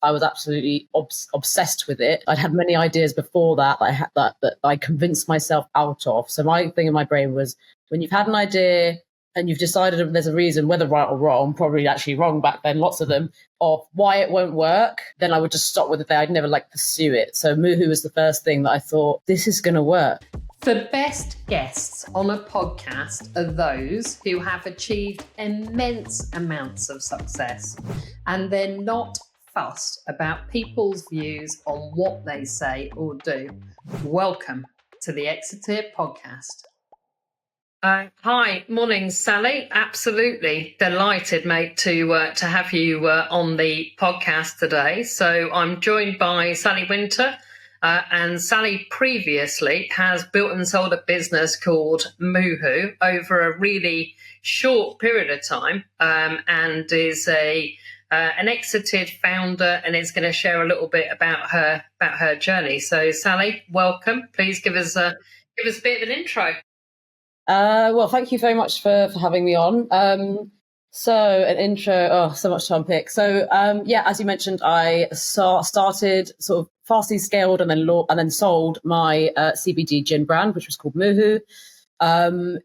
I was absolutely obsessed with it. I'd had many ideas before that that I convinced myself out of. So my thing in my brain was, when you've had an idea and you've decided there's a reason, whether right or wrong, probably actually wrong back then, lots of them, of why it won't work, then I would just stop with it there. I'd never pursue it. So Muhu was the first thing that I thought, this is going to work. The best guests on a podcast are those who have achieved immense amounts of success, and they're not fussed about people's views on what they say or do. Welcome to the Exeter Podcast. Hi, morning, Sally. Absolutely delighted, mate, to have you on the podcast today. So I'm joined by Sally Wynter. And Sally previously has built and sold a business called Muhu over a really short period of time, and is an exited founder, and is going to share a little bit about her journey. So, Sally, welcome. Please give us a bit of an intro. Well, thank you very much for having me on. So an intro, so much to unpick. So as you mentioned, I started sort of fastly scaled and then sold my CBD gin brand, which was called Muhu.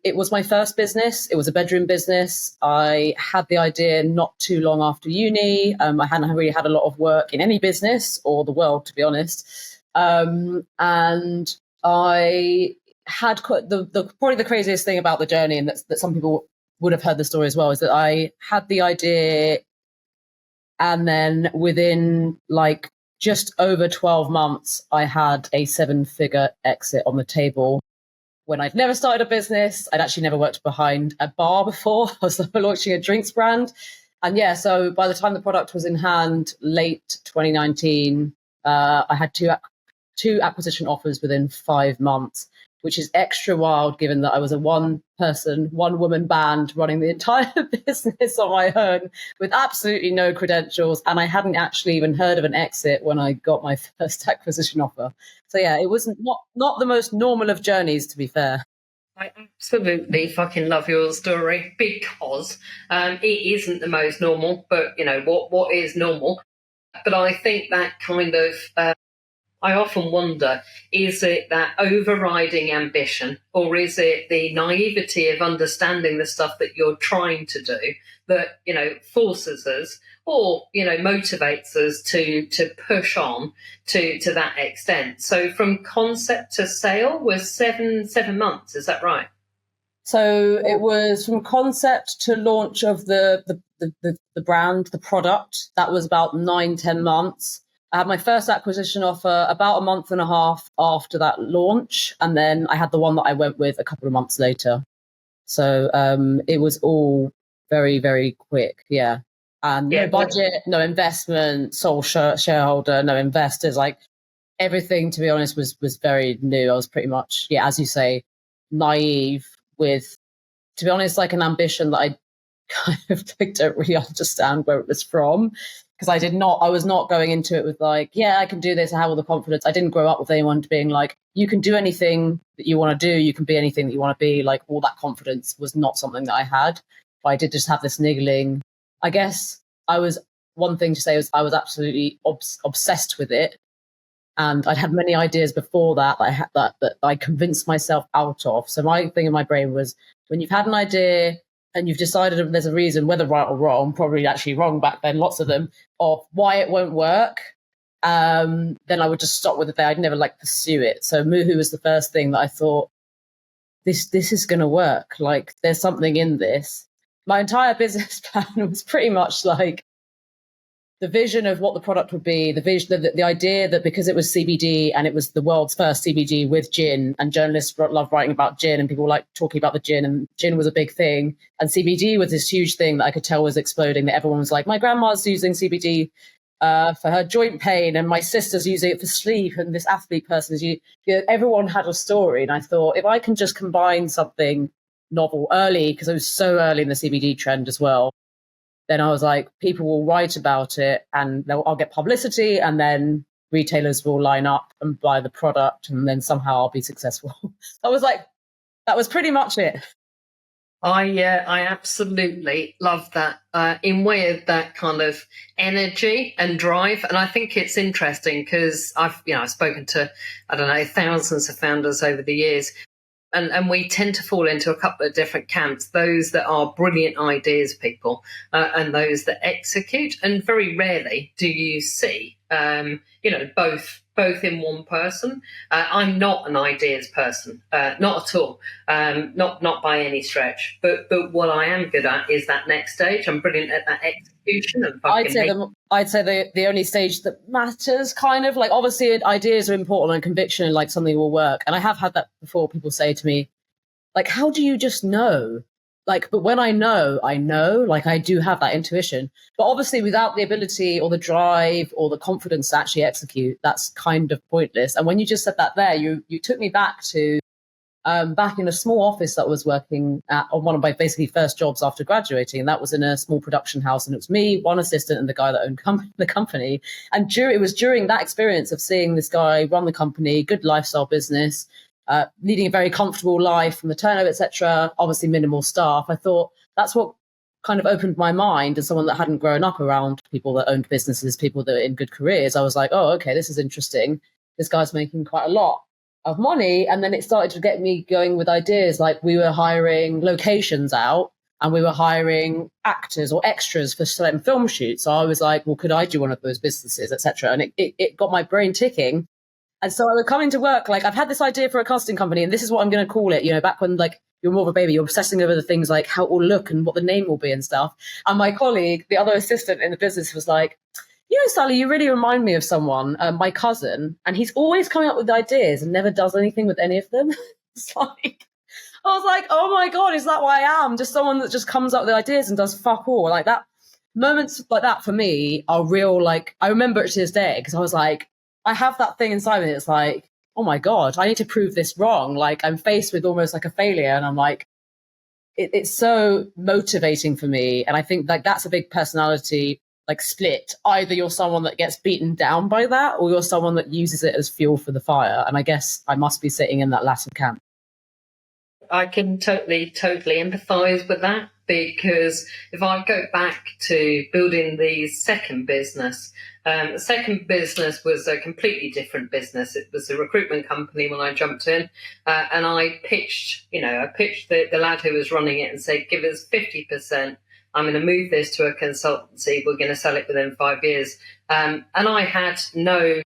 It was my first business. It was a bedroom business. I had the idea not too long after uni. I hadn't really had a lot of work in any business or the world, to be honest. And I had probably the craziest thing about the journey, and that some people would have heard the story as well, is that I had the idea, and then within just over 12 months, I had a 7-figure exit on the table. When I'd never started a business, I'd actually never worked behind a bar before. I was launching a drinks brand. And so by the time the product was in hand, late 2019, I had two acquisition offers within 5 months, which is extra wild given that I was a one-person, one-woman band running the entire business on my own with absolutely no credentials. And I hadn't actually even heard of an exit when I got my first acquisition offer. So it wasn't not the most normal of journeys, to be fair. I absolutely fucking love your story, because it isn't the most normal, but what is normal? But I think that kind of... I often wonder, is it that overriding ambition, or is it the naivety of understanding the stuff that you're trying to do that, forces us or, motivates us to push on to that extent? So from concept to sale was seven months, is that right? So it was from concept to launch of the brand, the product. That was about 9-10 months. I had my first acquisition offer about a month and a half after that launch. And then I had the one that I went with a couple of months later. So it was all very, very quick. Yeah. And no budget, no investment, sole shareholder, no investors. Everything, to be honest, was very new. I was pretty much, as you say, naive with, to be honest, an ambition that I kind of don't really understand where it was from. Because I was not going into it with I can do this. I have all the confidence. I didn't grow up with anyone being you can do anything that you want to do. You can be anything that you want to be. All that confidence was not something that I had. But I did just have this niggling. I guess one thing to say was I was absolutely obsessed with it. And I'd had many ideas before that that I convinced myself out of. So my thing in my brain was, when you've had an idea and you've decided there's a reason, whether right or wrong, probably actually wrong back then, lots of them, of why it won't work, then I would just stop with it there. I'd never pursue it. So Muhu was the first thing that I thought, this is going to work. There's something in this. My entire business plan was pretty much the vision of what the product would be, the idea that because it was CBD and it was the world's first CBD with gin, and journalists love writing about gin and people like talking about the gin, and gin was a big thing. And CBD was this huge thing that I could tell was exploding, that everyone was like, my grandma's using CBD for her joint pain, and my sister's using it for sleep, and this athlete person is using it. Everyone had a story. And I thought, if I can just combine something novel early, because I was so early in the CBD trend as well, then I was like, people will write about it and I'll get publicity, and then retailers will line up and buy the product, and then somehow I'll be successful. That was pretty much it. I absolutely love that in way of that kind of energy and drive, and I think it's interesting because I've spoken to I don't know thousands of founders over the years, and we tend to fall into a couple of different camps: those that are brilliant ideas people, and those that execute. And very rarely do you see both in one person. I'm not an ideas person, not at all, not by any stretch. But what I am good at is that next stage. I'm brilliant at that execution. And I'd say the only stage that matters, kind of like, obviously ideas are important and conviction, like something will work. And I have had that before. People say to me, like, how do you just know? Like, but when I know, like, I do have that intuition. But obviously, without the ability or the drive or the confidence to actually execute, that's kind of pointless. And when you just said that there, you took me back to back in a small office that I was working at on one of my basically first jobs after graduating. And that was in a small production house. And it was me, one assistant, and the guy that owned the company. And it was during that experience of seeing this guy run the company, good lifestyle business, leading a very comfortable life from the turnover, etc. Obviously minimal staff. I thought that's what kind of opened my mind as someone that hadn't grown up around people that owned businesses, people that were in good careers. I was like, oh, okay, this is interesting. This guy's making quite a lot of money. And then it started to get me going with ideas. Like, we were hiring locations out and we were hiring actors or extras for certain film shoots. So I was like, well, could I do one of those businesses, etc. And it got my brain ticking. And so I would come into work, like, I've had this idea for a casting company and this is what I'm going to call it. Back when, like, you're more of a baby, you're obsessing over the things like how it will look and what the name will be and stuff. And my colleague, the other assistant in the business, was like, Sally, you really remind me of someone, my cousin, and he's always coming up with ideas and never does anything with any of them. It's like, I was like, oh my God, is that what I am? Just someone that just comes up with ideas and does fuck all. Like that. Moments like that for me are real. Like, I remember it to this day because I was like, I have that thing inside me. It's like, oh my God, I need to prove this wrong. Like, I'm faced with almost like a failure. And I'm like, it's so motivating for me. And I think like that's a big personality like split. Either you're someone that gets beaten down by that, or you're someone that uses it as fuel for the fire. And I guess I must be sitting in that latter camp. I can totally empathise with that, because if I go back to building the second business was a completely different business. It was a recruitment company when I jumped in, and I pitched the lad who was running it and said, give us 50%. I'm going to move this to a consultancy. We're going to sell it within 5 years. And I had no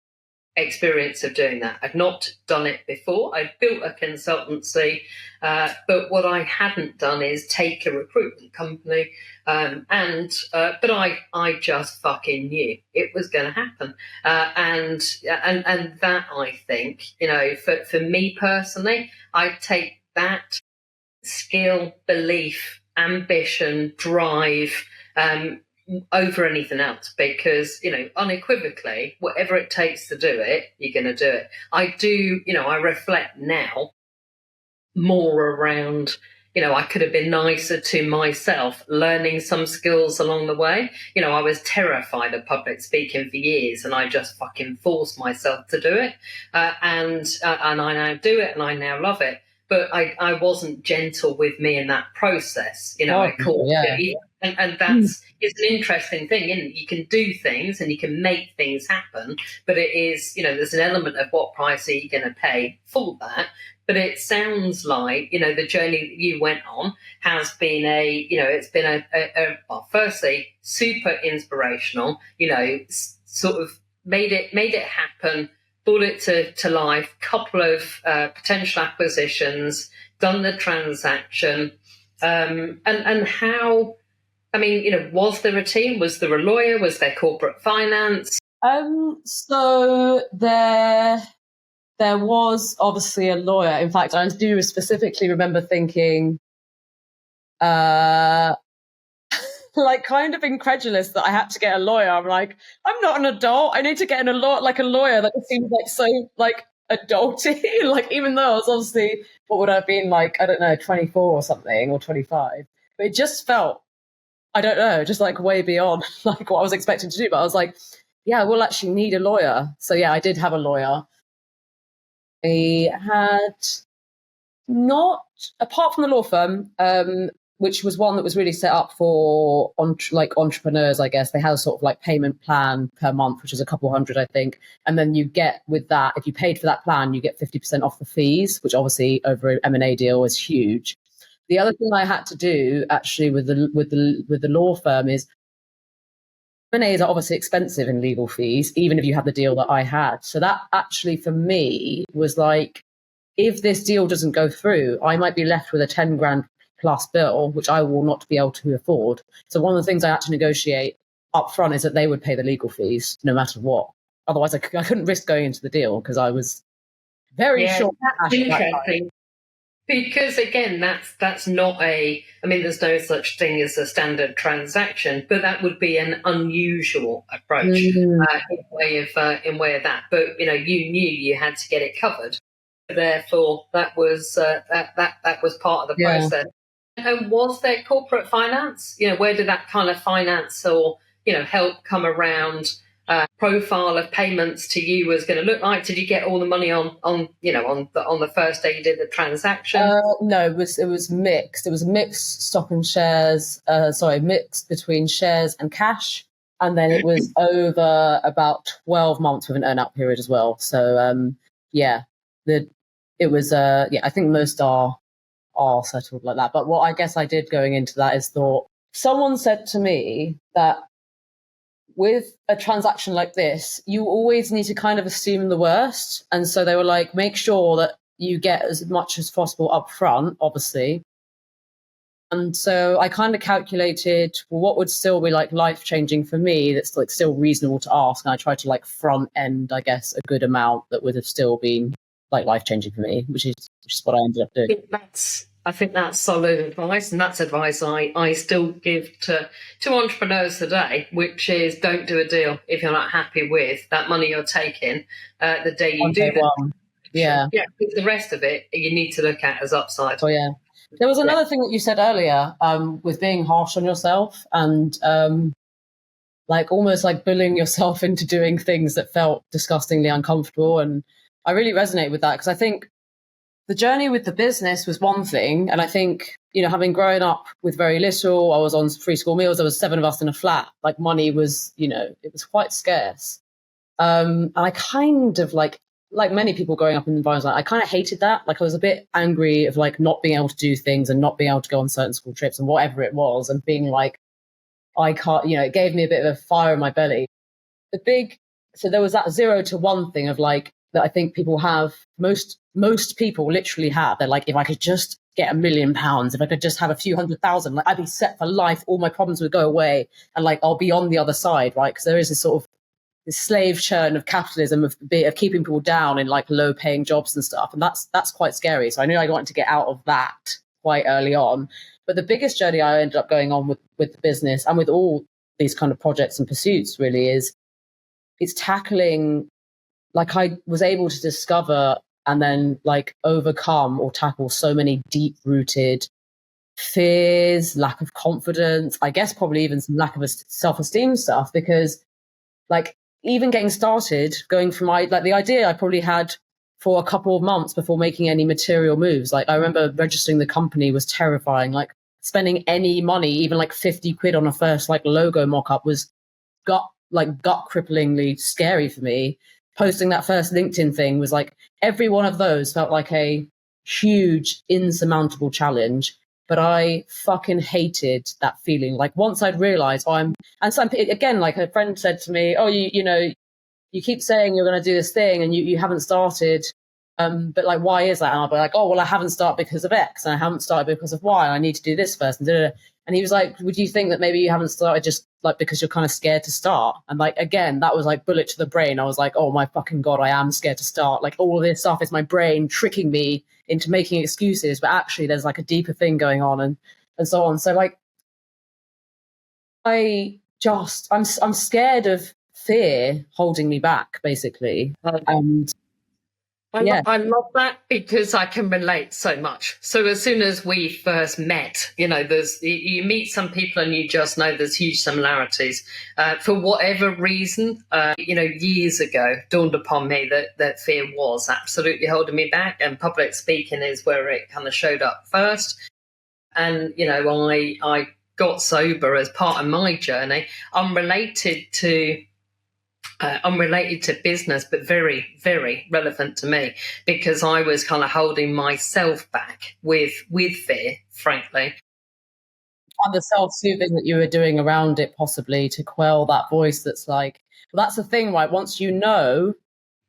experience of doing that. I'd not done it before. I'd built a consultancy, but what I hadn't done is take a recruitment company, but I just fucking knew it was going to happen, and that, I think, for me personally, I take that skill, belief, ambition, drive, over anything else, because unequivocally, whatever it takes to do it, you're going to do it. I reflect now more around, I could have been nicer to myself, learning some skills along the way. I was terrified of public speaking for years, and I just fucking forced myself to do it, and I now do it, and I now love it. But I wasn't gentle with me in that process. I called it. And that's it's an interesting thing, isn't it? You can do things and you can make things happen, but it is, there's an element of what price are you going to pay for that. But it sounds like, the journey that you went on has been well, firstly, super inspirational, sort of made it happen, brought it to life, couple of potential acquisitions, done the transaction, and how, was there a team? Was there a lawyer? Was there corporate finance? So there was obviously a lawyer. In fact, I do specifically remember thinking, like, kind of incredulous that I had to get a lawyer. I'm like, I'm not an adult. I need to get a lawyer. That seems like so like adulty. Like, even though I was obviously, what would I have been, like, I don't know, 24 or something, or 25. But it just felt, I don't know, just like way beyond like what I was expecting to do. But I was like, yeah, I will actually need a lawyer. So yeah, I did have a lawyer. He had not, apart from the law firm, which was one that was really set up for entrepreneurs, I guess. They had a sort of like payment plan per month, which is a couple hundred, I think. And then you get with that, if you paid for that plan, you get 50% off the fees, which obviously over an M&A deal is huge. The other thing I had to do actually with the law firm is M&As are obviously expensive in legal fees, even if you have the deal that I had. So that actually for me was like, if this deal doesn't go through, I might be left with a 10 grand plus bill, which I will not be able to afford. So one of the things I had to negotiate up front is that they would pay the legal fees no matter what. Otherwise, I couldn't risk going into the deal because I was very short. That's interesting. Because again, that's not there's no such thing as a standard transaction, but that would be an unusual approach in way of that. But you knew you had to get it covered, therefore that was that was part of the process. And was there corporate finance? Where did that kind of finance or help come around? Profile of payments to you was going to look like? Did you get all the money on the first day you did the transaction? No, it was mixed. It was mixed stock and shares. Mixed between shares and cash, and then it was over about 12 months with an earn-out period as well. So I think most are settled like that. But what I guess I did going into that is thought, someone said to me that with a transaction like this, you always need to kind of assume the worst. And so they were like, make sure that you get as much as possible up front, obviously. And so I kind of calculated, well, what would still be like life-changing for me that's like still reasonable to ask. And I tried to like front end, I guess, a good amount that would have still been like life-changing for me, which is what I ended up doing. I think that's solid advice, and that's advice I still give to entrepreneurs today, which is don't do a deal if you're not happy with that money you're taking the day you do that. Yeah, because the rest of it you need to look at as upside. Oh yeah. There was another thing that you said earlier with being harsh on yourself and like almost like bullying yourself into doing things that felt disgustingly uncomfortable. And I really resonate with that because I think the journey with the business was one thing. And I think, having grown up with very little, I was on free school meals. There was 7 of us in a flat. Like money was, it was quite scarce. And I kind of like many people growing up in environments, I kind of hated that. Like I was a bit angry of like not being able to do things and not being able to go on certain school trips and whatever it was. And being like, I can't, it gave me a bit of a fire in my belly. So there was that 0 to 1 thing of like, that I think people have, most people literally have. They're like, if I could just get £1 million, if I could just have a few 100,000, like I'd be set for life. All my problems would go away, and like I'll be on the other side, right? Because there is this sort of this slave churn of capitalism of keeping people down in like low-paying jobs and stuff, and that's quite scary. So I knew I wanted to get out of that quite early on. But the biggest journey I ended up going on with the business and with all these kind of projects and pursuits really is it's tackling. Like I was able to discover and then like overcome or tackle so many deep-rooted fears, lack of confidence, I guess probably even some lack of self-esteem stuff, because like even getting started, going from the idea I probably had for a couple of months before making any material moves. Like I remember registering the company was terrifying. Like spending any money, even like 50 quid on a first like logo mock-up was gut cripplingly scary for me. Posting that first LinkedIn thing was like every one of those felt like a huge insurmountable challenge, but I fucking hated that feeling. Like once I'd realized and some again, like a friend said to me, oh, you keep saying you're going to do this thing and you haven't started. But like, why is that? And I'll be like, oh, well, I haven't started because of X and I haven't started because of Y. And I need to do this first. And he was like, would you think that maybe you haven't started just like because you're kind of scared to start? And like, again, that was like bullet to the brain. I was like, oh my fucking God, I am scared to start. Like all of this stuff is my brain tricking me into making excuses. But actually there's like a deeper thing going on and so on. So like, I'm scared of fear holding me back, basically. And I love that because I can relate so much. So as soon as we first met, you meet some people and you just know there's huge similarities. For whatever reason, years ago, dawned upon me that fear was absolutely holding me back, and public speaking is where it kind of showed up first. And, you know, I got sober as part of my journey, unrelated to business, but very, very relevant to me, because I was kind of holding myself back with fear, frankly. And the self-soothing that you were doing around it, possibly to quell that voice that's like, well, that's the thing, right? Once you know,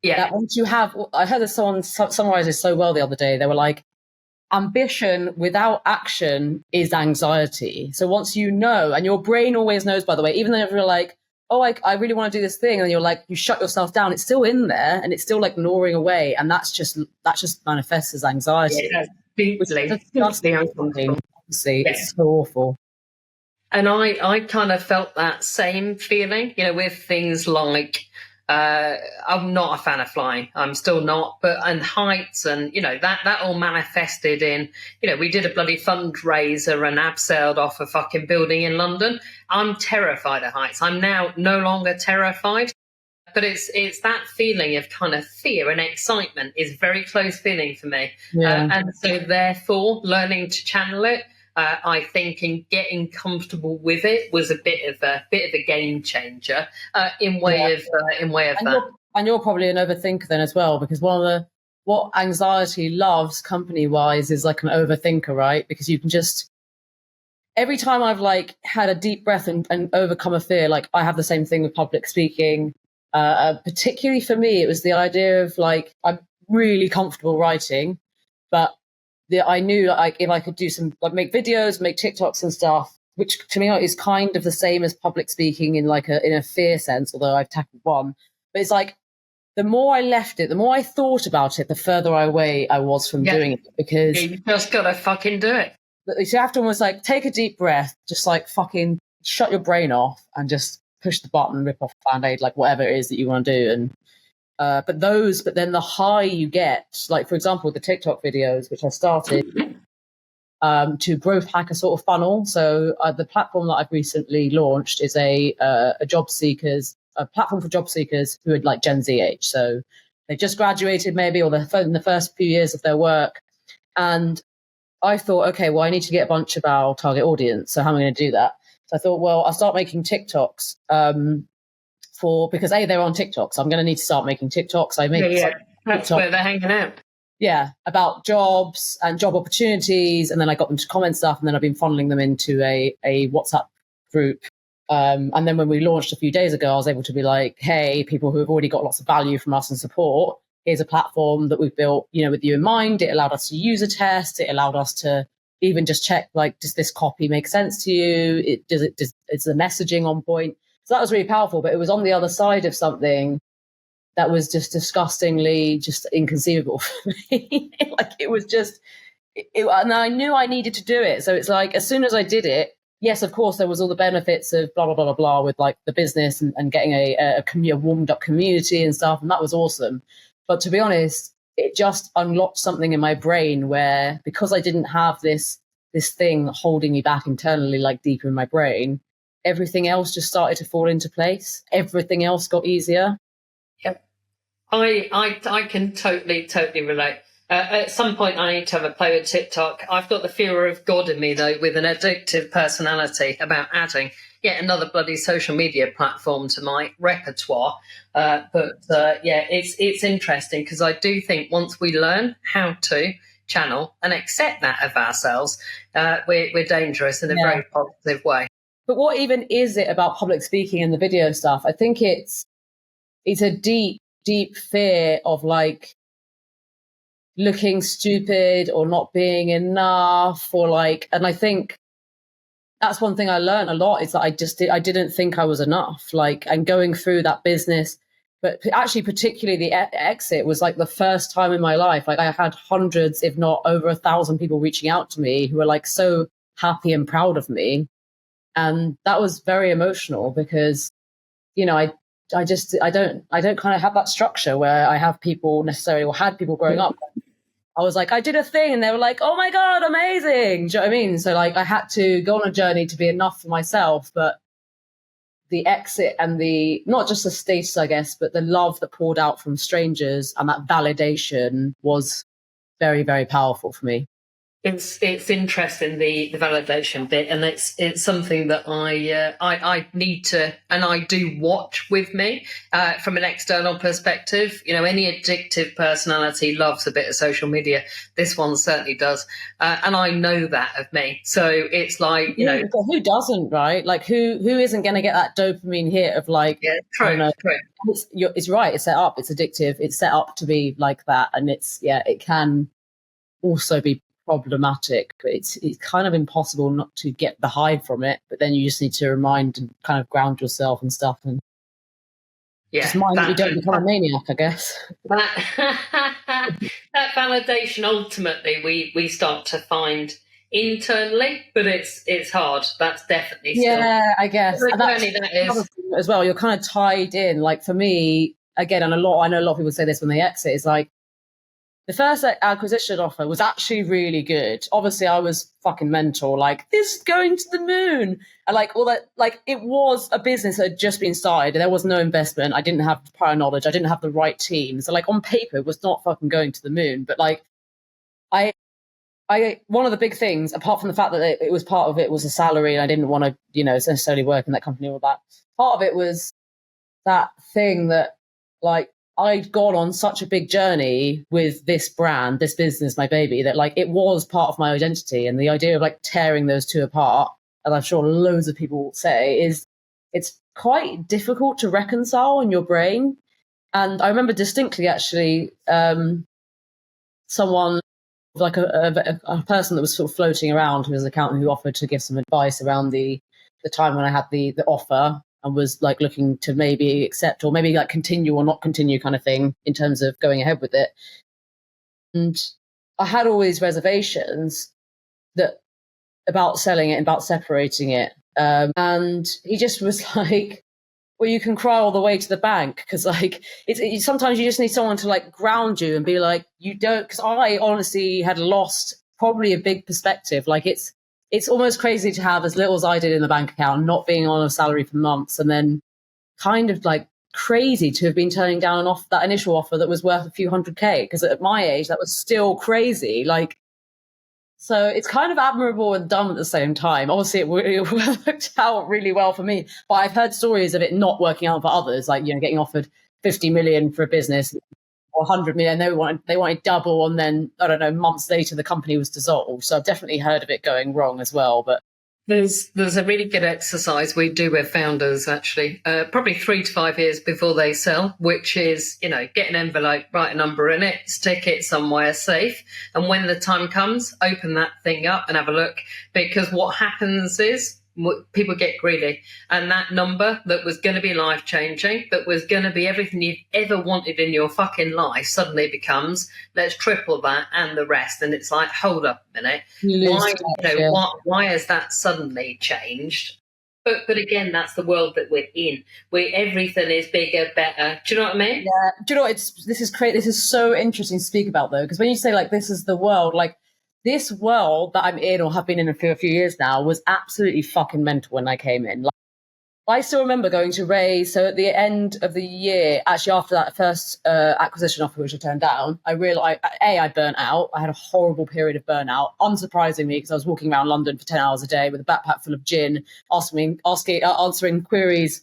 that once you have, I heard someone summarize it so well the other day. They were like, ambition without action is anxiety. So once you know, and your brain always knows, by the way, even though you're like, oh, I really want to do this thing, and you're like, you shut yourself down, it's still in there and it's still like gnawing away, and that just manifests as anxiety. Yeah, deeply uncomfortable. Obviously, it's so awful. And I kind of felt that same feeling, you know, with things like, I'm not a fan of flying. I'm still not, and heights, and, you know, that all manifested in, you know, we did a bloody fundraiser and abseiled off a fucking building in London. I'm terrified of heights. I'm now no longer terrified, but it's that feeling of kind of fear and excitement is very close feeling for me. Yeah. And so therefore learning to channel it, I think, and getting comfortable with it was a bit of a game changer in way of that. And you're probably an overthinker then as well, because what anxiety loves company wise is like an overthinker, right? Because you can just, every time I've like had a deep breath and overcome a fear, like I have the same thing with public speaking. Particularly for me, it was the idea of like, I'm really comfortable writing, but I knew like if I could do some, like make videos, make TikToks and stuff, which to me is kind of the same as public speaking in a fear sense, although I've tackled one. But it's like, the more I left it, the more I thought about it, the further away I was from doing it, because you just gotta fucking do it. You have to almost like take a deep breath, just like fucking shut your brain off and just push the button, rip off the Band-Aid, like whatever it is that you want to do. And but then the high you get, like for example, the TikTok videos, which I started to growth hack a sort of funnel. So the platform that I've recently launched is a platform for job seekers who are like Gen Z age. So they just graduated maybe, or they're in the first few years of their work. And I thought, okay, well, I need to get a bunch of our target audience. So how am I going to do that? So I thought, well, I'll start making TikToks because they're on TikTok. So I'm going to need to start making TikToks. I make that's where they're hanging out. Yeah, about jobs and job opportunities. And then I got them to comment stuff. And then I've been funneling them into a WhatsApp group. And then when we launched a few days ago, I was able to be like, hey, people who have already got lots of value from us and support, here's a platform that we've built, you know, with you in mind. It allowed us to use a test. It allowed us to even just check, like, does this copy make sense to you? Is the messaging on point? So that was really powerful, but it was on the other side of something that was just disgustingly just inconceivable for me. Like it was just, and I knew I needed to do it. So it's like, as soon as I did it, yes, of course, there was all the benefits of blah, blah, blah, blah, blah with like the business and getting a warmed up community and stuff. And that was awesome. But to be honest, it just unlocked something in my brain where, because I didn't have this thing holding me back internally, like deeper in my brain, everything else just started to fall into place. Everything else got easier. Yep. I can totally relate. At some point, I need to have a play with TikTok. I've got the fear of God in me, though, with an addictive personality about adding yet another bloody social media platform to my repertoire. It's interesting because I do think once we learn how to channel and accept that of ourselves, we're dangerous in a very positive way. But what even is it about public speaking and the video stuff? I think it's a deep, deep fear of like looking stupid or not being enough, or like, and I think that's one thing I learned a lot is that I didn't think I was enough, like, and going through that business, but actually particularly the exit was like the first time in my life, like I had hundreds, if not over 1,000 people reaching out to me who were like so happy and proud of me. And that was very emotional because, you know, I don't kind of have that structure where I have people necessarily, or had people growing up. I was like, I did a thing and they were like, oh my God, amazing. Do you know what I mean? So like I had to go on a journey to be enough for myself, but the exit and the, not just the status, I guess, but the love that poured out from strangers and that validation was very, very powerful for me. It's interesting, the validation bit, and it's something that I need to, and I do watch with me from an external perspective. You know, any addictive personality loves a bit of social media. This one certainly does, and I know that of me. So it's like, you know, but who doesn't, right? Like who isn't going to get that dopamine hit of like, yeah, true. It's right. It's set up. It's addictive. It's set up to be like that, and it can also be problematic, but it's kind of impossible not to get the high from it. But then you just need to remind and kind of ground yourself and stuff, and just mind that you don't become a maniac, I guess. That validation ultimately we start to find internally, but it's hard. That's definitely still, I guess. And that is as well. You're kind of tied in. Like for me, again, and I know a lot of people say this when they exit. Is like, the first acquisition offer was actually really good. Obviously, I was fucking mental. Like, this is going to the moon. And like all that, like it was a business that had just been started. There was no investment. I didn't have prior knowledge. I didn't have the right team. So like on paper, it was not fucking going to the moon. But like, I one of the big things, apart from the fact that it was part of it was a salary, and I didn't want to, necessarily work in that company or all that. Part of it was that thing that like, I'd gone on such a big journey with this brand, this business, my baby, that like it was part of my identity. And the idea of like tearing those two apart, as I'm sure loads of people say, it's quite difficult to reconcile in your brain. And I remember distinctly actually someone, like a person that was sort of floating around, who was an accountant, who offered to give some advice around the time when I had the offer, and was like looking to maybe accept or maybe like continue or not continue kind of thing in terms of going ahead with it. And I had all these reservations about selling it and about separating it. And he just was like, well, you can cry all the way to the bank, because like sometimes you just need someone to like ground you and be like, you don't, because I honestly had lost probably a big perspective. Like it's almost crazy to have as little as I did in the bank account, not being on a salary for months, and then kind of like crazy to have been turning down that initial offer that was worth a few $100K, because at my age that was still crazy. Like, so it's kind of admirable and dumb at the same time. Obviously it worked out really well for me, but I've heard stories of it not working out for others, like, getting offered 50 million for a business or 100 million. They wanted double, and then I don't know, months later the company was dissolved. So I've definitely heard of it going wrong as well. But there's a really good exercise we do with founders, actually, probably 3 to 5 years before they sell, which is, get an envelope, write a number in it, stick it somewhere safe, and when the time comes, open that thing up and have a look. Because what happens is people get greedy, and that number that was going to be life-changing, that was going to be everything you've ever wanted in your fucking life, suddenly becomes, let's triple that and the rest. And it's like, hold up a minute, why has that suddenly changed? But again, that's the world that we're in, where everything is bigger, better. Do you know what I mean? Yeah. Do you know what? This is great. This is so interesting to speak about, though, because when you say like this is the world, like, this world that I'm in or have been in for a few years now was absolutely fucking mental when I came in. Like, I still remember going to raise, so at the end of the year, actually after that first acquisition offer, which I turned down, I realized, I burnt out. I had a horrible period of burnout, unsurprisingly, because I was walking around London for 10 hours a day with a backpack full of gin, answering queries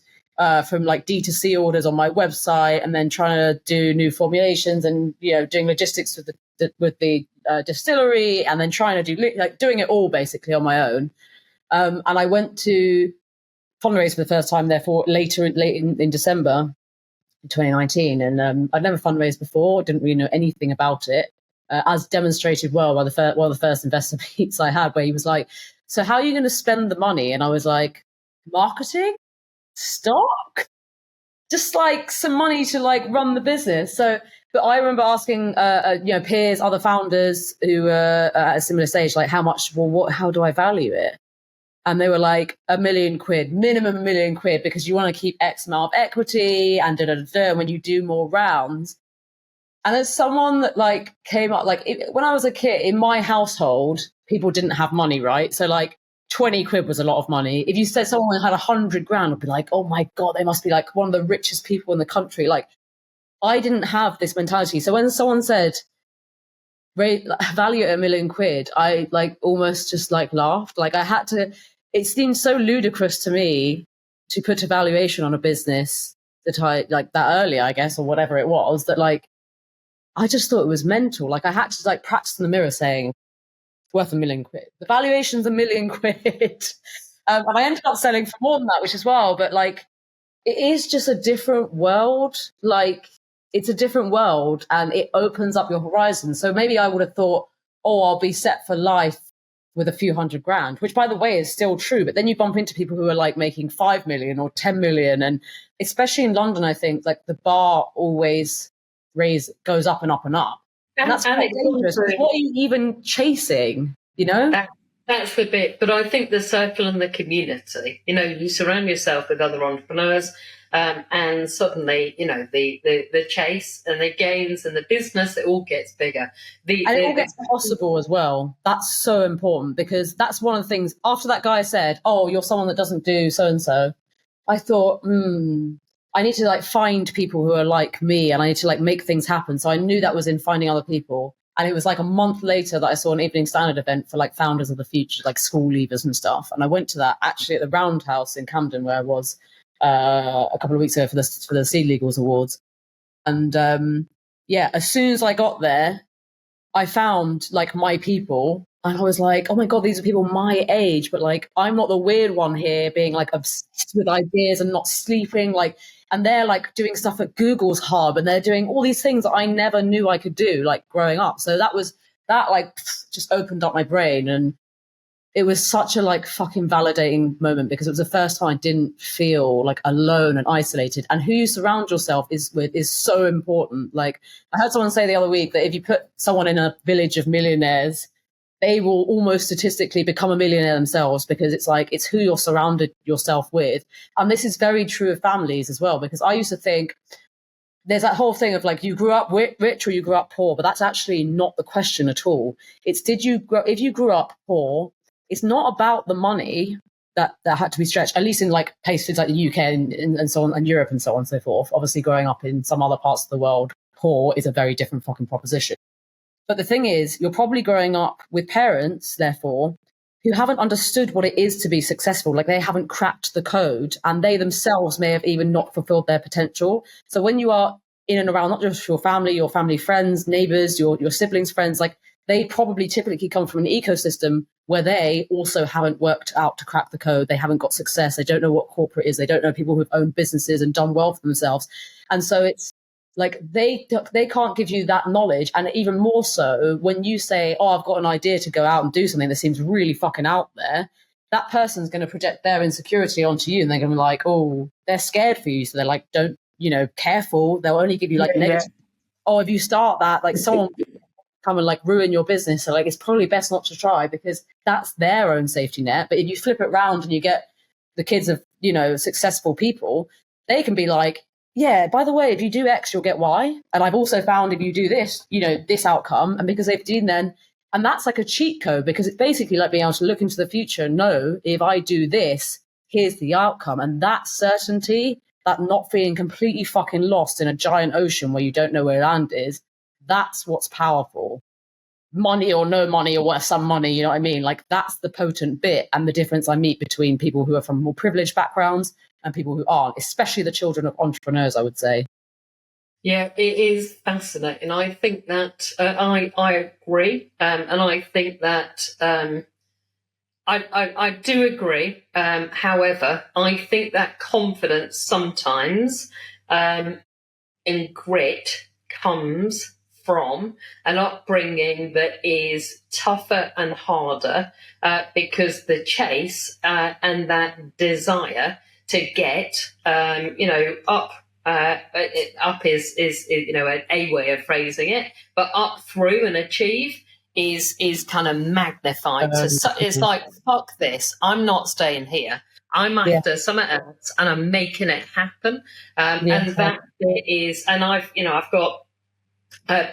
from like D2C orders on my website, and then trying to do new formulations and, doing logistics with the distillery, and then trying to doing it all basically on my own. And I went to fundraise for the first time, therefore, late in December 2019. And I'd never fundraised before, didn't really know anything about it, as demonstrated well by one of the first investor meets I had, where he was like, so how are you going to spend the money? And I was like, marketing, stock, just like some money to like run the business. But I remember asking, peers, other founders who were at a similar stage, like, how much? Well, how do I value it? And they were like, £1 million, minimum £1 million, because you want to keep X amount of equity and when you do more rounds. And there's someone that like came up, like when I was a kid in my household, people didn't have money, right? So like 20 quid was a lot of money. If you said someone had 100 grand, I'd be like, oh my God, they must be like one of the richest people in the country. Like, I didn't have this mentality. So when someone said, value at £1,000,000, I like almost just like laughed. Like I had to, it seemed so ludicrous to me to put a valuation on a business that I like that early, I guess, or whatever it was, that like, I just thought it was mental. Like I had to like practice in the mirror saying, worth £1,000,000. The valuation's £1,000,000. And I ended up selling for more than that, which is wild. But like, it is just a different world. Like, it's a different world, and it opens up your horizon. So maybe I would have thought, oh, I'll be set for life with a few £100,000, which by the way is still true. But then you bump into people who are like making 5 million or 10 million. And especially in London, I think like the bar always goes up and up and up. And that's quite dangerous. What are you even chasing, you know? That's the bit. But I think the circle and the community, you know, you surround yourself with other entrepreneurs, and suddenly, you know, the chase and the gains and the business, it all gets bigger. And it all gets possible as well. That's so important, because that's one of the things. After that guy said, oh, you're someone that doesn't do so-and-so, I thought, I need to like find people who are like me, and I need to like make things happen. So I knew that was in finding other people. And it was like a month later that I saw an Evening Standard event for like founders of the future, like school leavers and stuff. And I went to that actually at the Roundhouse in Camden, where I was a couple of weeks ago for the Seed Legals Awards. And as soon as I got there, I found like my people, and I was like, oh my God, these are people my age, but like, I'm not the weird one here being like obsessed with ideas and not sleeping. Like, and they're like doing stuff at Google's hub, and they're doing all these things that I never knew I could do, like growing up. So that like just opened up my brain. And it was such a like fucking validating moment, because it was the first time I didn't feel like alone and isolated. And who you surround yourself with is so important. Like I heard someone say the other week that if you put someone in a village of millionaires, they will almost statistically become a millionaire themselves, because it's like, it's who you're surrounded yourself with. And this is very true of families as well, because I used to think there's that whole thing of like, you grew up rich or you grew up poor, but that's actually not the question at all. It's if you grew up poor, it's not about the money that had to be stretched, at least in like places like the UK and so on, and Europe and so on and so forth. Obviously growing up in some other parts of the world, poor is a very different fucking proposition. But the thing is, you're probably growing up with parents, therefore, who haven't understood what it is to be successful. Like they haven't cracked the code, and they themselves may have even not fulfilled their potential. So when you are in and around, not just your family friends, neighbors, your siblings' friends, like they probably typically come from an ecosystem where they also haven't worked out to crack the code. They haven't got success. They don't know what corporate is. They don't know people who've owned businesses and done well for themselves. And so it's like they can't give you that knowledge. And even more so when you say, oh, I've got an idea to go out and do something that seems really fucking out there, that person's going to project their insecurity onto you, and they're going to be like, oh, they're scared for you. So they're like, don't, careful. They'll only give you like negative. Oh, if you start that, like someone come and like ruin your business. So like, it's probably best not to try, because that's their own safety net. But if you flip it around and you get the kids of, successful people, they can be like, yeah, by the way, if you do X, you'll get Y. And I've also found if you do this, this outcome. And because they've done then, and that's like a cheat code, because it's basically like being able to look into the future and know, if I do this, here's the outcome. And that certainty, that not feeling completely fucking lost in a giant ocean where you don't know where land is, that's what's powerful. Money or no money, or what, some money, you know what I mean? Like that's the potent bit, and the difference I meet between people who are from more privileged backgrounds and people who aren't, especially the children of entrepreneurs, I would say. Yeah, it is fascinating. I think that I agree, and I think that I do agree. However, I think that confidence sometimes in grit comes from an upbringing that is tougher and harder, because the chase and that desire to get, up. Up is a way of phrasing it, but up through and achieve is kind of magnified. It's like, fuck this, I'm not staying here. I'm after something else, and I'm making it happen. And that is, and I've got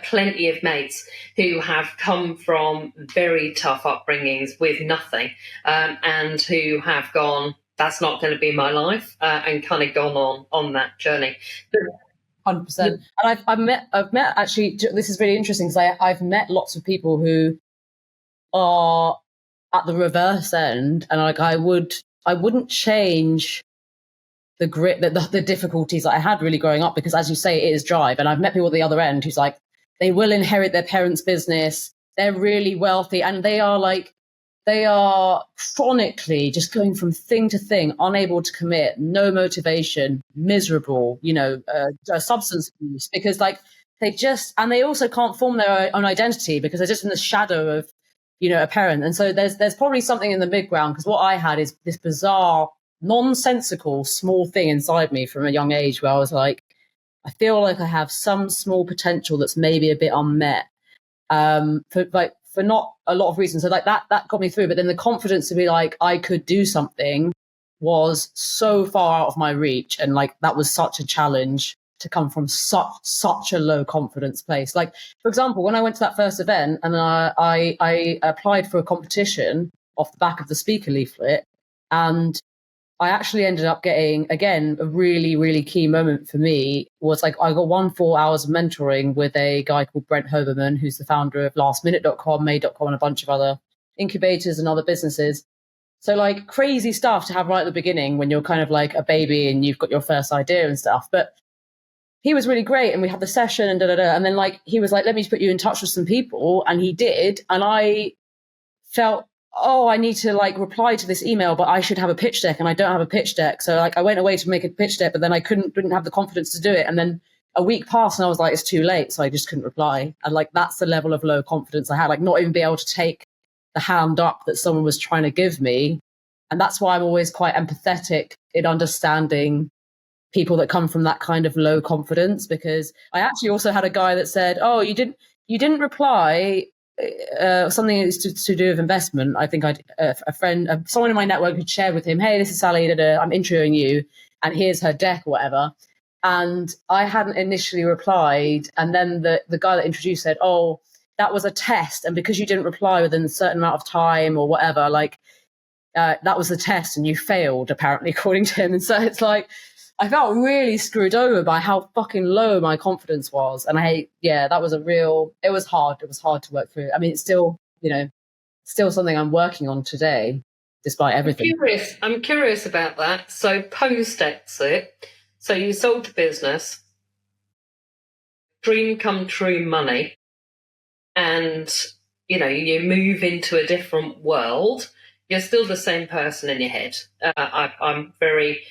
plenty of mates who have come from very tough upbringings with nothing, and who have gone, that's not going to be my life, and kind of gone on that journey. 100%. And I've met actually, this is really interesting because I've met lots of people who are at the reverse end, and like I wouldn't change the grit, the difficulties that I had really growing up, because as you say, it is drive. And I've met people at the other end who's like, they will inherit their parents' business, they're really wealthy, and they are chronically just going from thing to thing, unable to commit, no motivation, miserable, substance abuse, because like and they also can't form their own identity because they're just in the shadow of, a parent. And so there's probably something in the mid ground, because what I had is this bizarre, nonsensical, small thing inside me from a young age where I was like, I feel like I have some small potential that's maybe a bit unmet. For not a lot of reasons. So like that got me through. But then the confidence to be like, I could do something was so far out of my reach. And like, that was such a challenge to come from such a low confidence place. Like, for example, when I went to that first event and I applied for a competition off the back of the speaker leaflet, and I actually ended up getting, again, a really, really key moment for me was like I got 4 hours of mentoring with a guy called Brent Hoberman, who's the founder of lastminute.com, made.com, and a bunch of other incubators and other businesses. So like crazy stuff to have right at the beginning when you're kind of like a baby and you've got your first idea and stuff. But he was really great, and we had the session and and then like he was like, let me put you in touch with some people, and he did. And I felt, I need to like reply to this email, but I should have a pitch deck, and I don't have a pitch deck. So like I went away to make a pitch deck, but then I didn't have the confidence to do it. And then a week passed and I was like, it's too late. So I just couldn't reply. And like, that's the level of low confidence I had, like not even be able to take the hand up that someone was trying to give me. And that's why I'm always quite empathetic in understanding people that come from that kind of low confidence, because I actually also had a guy that said, you didn't reply something to do with investment. I think a friend, someone in my network had shared with him, hey, this is Sally, I'm introing you, and here's her deck or whatever. And I hadn't initially replied. And then the guy that introduced said, that was a test. And because you didn't reply within a certain amount of time or whatever, like that was the test and you failed, apparently, according to him. And so it's like, I felt really screwed over by how fucking low my confidence was. And that was it was hard. It was hard to work through. I mean, it's still, still something I'm working on today, despite everything. I'm curious about that. So post-exit, so you sold the business, dream come true money, and, you move into a different world. You're still the same person in your head. I'm very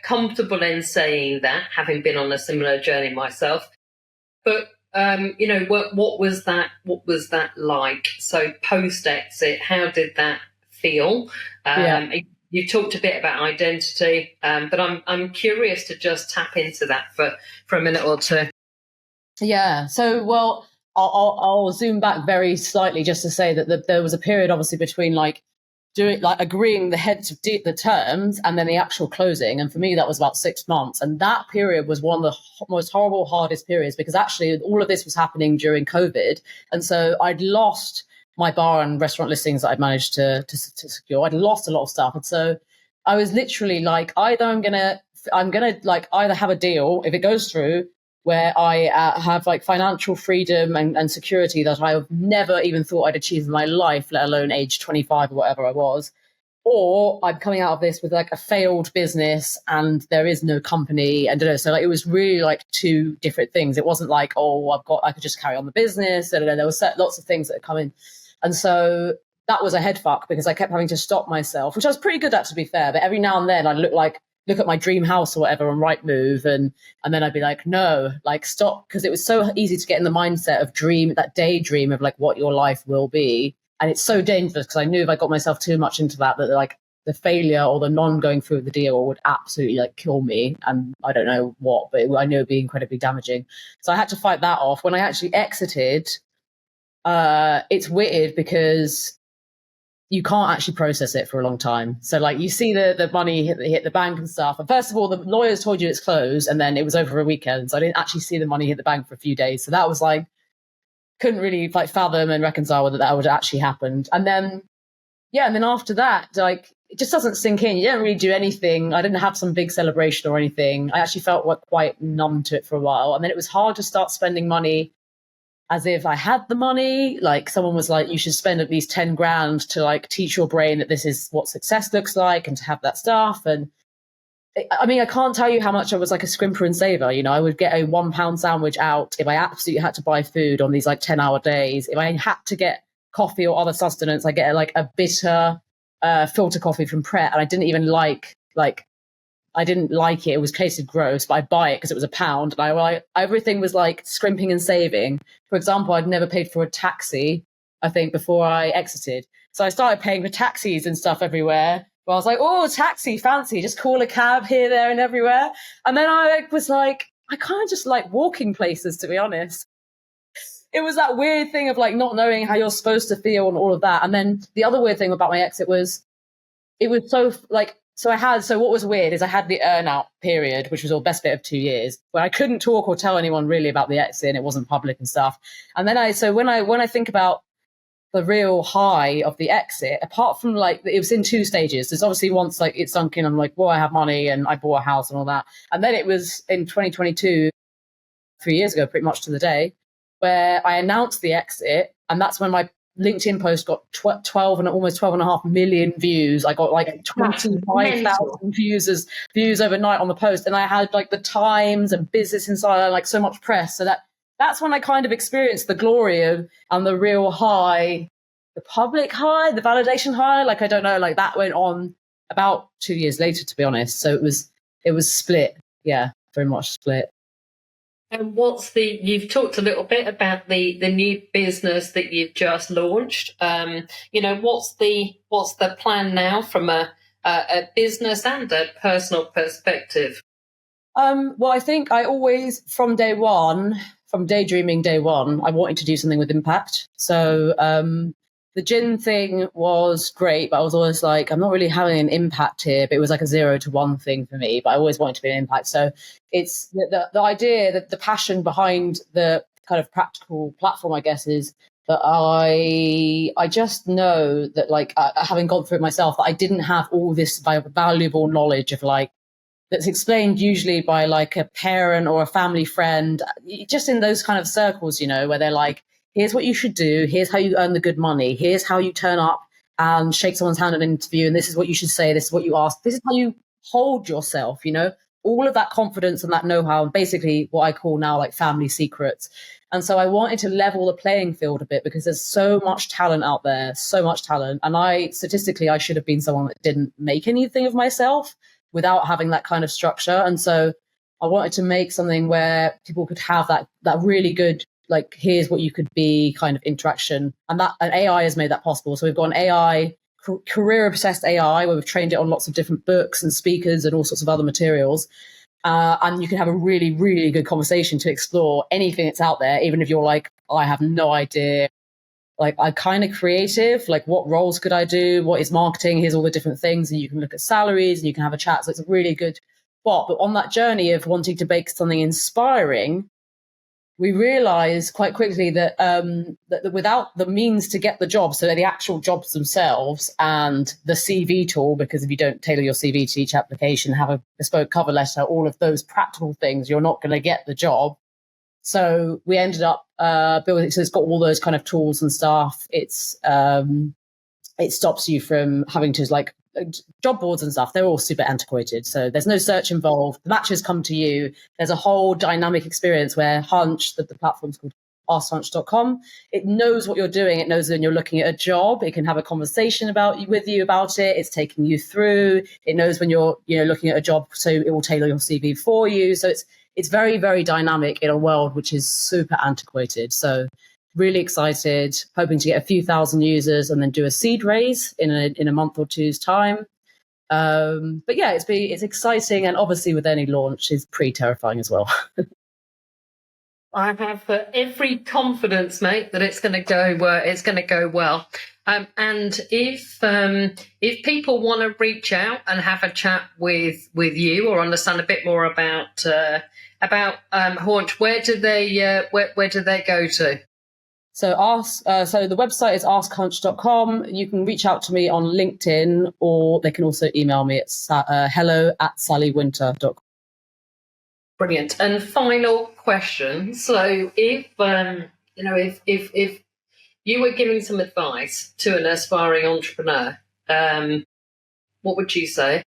comfortable in saying that, having been on a similar journey myself. But what was that? What was that like? So post exit, how did that feel? You talked a bit about identity, but I'm curious to just tap into that for a minute or two. Yeah. So well, I'll zoom back very slightly just to say that there was a period, obviously, between agreeing the heads of the terms and then the actual closing. And for me, that was about 6 months. And that period was one of the most horrible, hardest periods, because actually all of this was happening during COVID. And so I'd lost my bar and restaurant listings that I'd managed to secure. I'd lost a lot of stuff. And so I was literally like, either I'm going to like either have a deal, if it goes through, where I have like financial freedom and security that I've never even thought I'd achieve in my life, let alone age 25 or whatever I was. Or I'm coming out of this with like a failed business and there is no company. And so like, it was really like two different things. It wasn't like, I could just carry on the business. There was lots of things that had come in. And so that was a head fuck, because I kept having to stop myself, which I was pretty good at, to be fair. But every now and then I'd look at my dream house or whatever on Rightmove, and then I'd be like, no, like stop, because it was so easy to get in the mindset of that daydream of like what your life will be. And it's so dangerous, because I knew if I got myself too much into that like the failure or the non-going through the deal would absolutely like kill me. And I don't know what, but I knew it'd be incredibly damaging. So I had to fight that off. When I actually exited, it's weird because you can't actually process it for a long time. So like you see the money hit the bank and stuff. And first of all, the lawyers told you it's closed, and then it was over a weekend. So I didn't actually see the money hit the bank for a few days. So that was like, couldn't really like fathom and reconcile whether that would actually happened. And then after that, like it just doesn't sink in. You don't really do anything. I didn't have some big celebration or anything. I actually felt quite numb to it for a while. And then it was hard to start spending money as if I had the money. Like someone was like, you should spend at least 10 grand to like teach your brain that this is what success looks like and to have that stuff. And I mean, I can't tell you how much I was like a scrimper and saver. You know, I would get a £1 sandwich out if I absolutely had to buy food on these like 10-hour days. If I had to get coffee or other sustenance, I get like a bitter filter coffee from Pret, and I didn't even I didn't like it. It was tasted gross, but I'd buy it because it was £1. And everything was like scrimping and saving. For example, I'd never paid for a taxi, I think, before I exited. So I started paying for taxis and stuff everywhere. Well, I was like, oh, taxi, fancy, just call a cab here, there, and everywhere. And then I was like, I kind of just like walking places, to be honest. It was that weird thing of like not knowing how you're supposed to feel and all of that. And then the other weird thing about my exit was it was so like, so what was weird is I had the earn out period, which was all best bit of 2 years, where I couldn't talk or tell anyone really about the exit and it wasn't public and stuff. And then when I think about the real high of the exit, apart from like, it was in 2 stages. There's obviously once like it sunk in, I'm like, well, I have money and I bought a house and all that. And then it was in 2022, 3 years ago, pretty much to the day, where I announced the exit. And that's when my LinkedIn post got 12 and almost 12.5 million views. I got like 25,000 views overnight on the post. And I had like the Times and Business Insider, like so much press. So that's when I kind of experienced the glory of and the real high, the public high, the validation high. Like, I don't know, like that went on about 2 years later, to be honest. So it was split. Yeah, very much split. And you've talked a little bit about the new business that you've just launched. What's the plan now from a business and a personal perspective? Well, I think I always, from daydreaming day one, I wanted to do something with impact. So the gin thing was great, but I was always like, I'm not really having an impact here. But it was like a 0 to 1 thing for me, but I always wanted to be an impact. So it's the idea, that the passion behind the kind of practical platform, I guess, is that I just know that, like, having gone through it myself, that I didn't have all this valuable knowledge of like, that's explained usually by like a parent or a family friend, just in those kind of circles, you know, where they're like, here's what you should do. Here's how you earn the good money. Here's how you turn up and shake someone's hand in an interview. And this is what you should say. This is what you ask. This is how you hold yourself, you know, all of that confidence and that know-how, and basically what I call now like family secrets. And so I wanted to level the playing field a bit because there's so much talent out there, so much talent. And statistically, I should have been someone that didn't make anything of myself without having that kind of structure. And so I wanted to make something where people could have that really good, like, here's what you could be kind of interaction. And AI has made that possible. So we've got an AI, career obsessed AI, where we've trained it on lots of different books and speakers and all sorts of other materials. And you can have a really, really good conversation to explore anything that's out there, even if you're like, I have no idea. Like, I'm kind of creative. Like, what roles could I do? What is marketing? Here's all the different things. And you can look at salaries and you can have a chat. So it's a really good spot. But on that journey of wanting to make something inspiring, we realized quite quickly that, that without the means to get the job, so the actual jobs themselves and the CV tool, because if you don't tailor your CV to each application, have a bespoke cover letter, all of those practical things, you're not going to get the job. So we ended up building it. So it's got all those kind of tools and stuff. It stops you from having to, like, job boards and stuff. They're all super antiquated. So there's no search involved. The matches come to you. There's a whole dynamic experience where Hunch, the platform's called askhunch.com. It knows what you're doing. It knows when you're looking at a job. It can have a conversation with you about it. It's taking you through. It knows when you're, looking at a job, so it will tailor your CV for you. So it's very, very dynamic in a world which is super antiquated. So really excited, hoping to get a few thousand users and then do a seed raise in a month or two's time. But yeah, it's exciting, and obviously with any launch is pretty terrifying as well. I have every confidence, mate, that it's going to go well. And if people want to reach out and have a chat with you or understand a bit more about Hunch, where do they go to? So so the website is askhunch.com. You can reach out to me on LinkedIn, or they can also email me at hello@sallywynter.com. Brilliant. And final question. So if you were giving some advice to an aspiring entrepreneur, what would you say?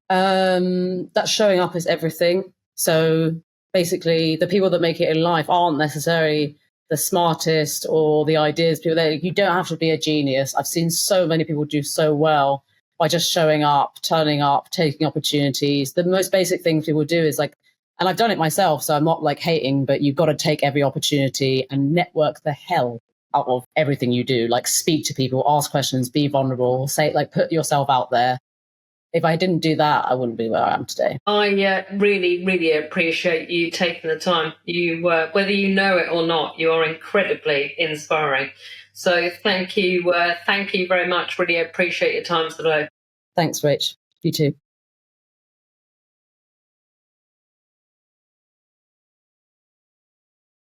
That showing up is everything. So basically, the people that make it in life aren't necessarily the smartest or the ideas people. You don't have to be a genius. I've seen so many people do so well by just showing up, turning up, taking opportunities. The most basic thing people do is like, and I've done it myself, so I'm not like hating, but you've got to take every opportunity and network the hell out of everything you do. Like speak to people, ask questions, be vulnerable, say, like put yourself out there. If I didn't do that, I wouldn't be where I am today. I really, really appreciate you taking the time. You, whether you know it or not, you are incredibly inspiring. So thank you very much. Really appreciate your time today. Thanks, Rach. You too.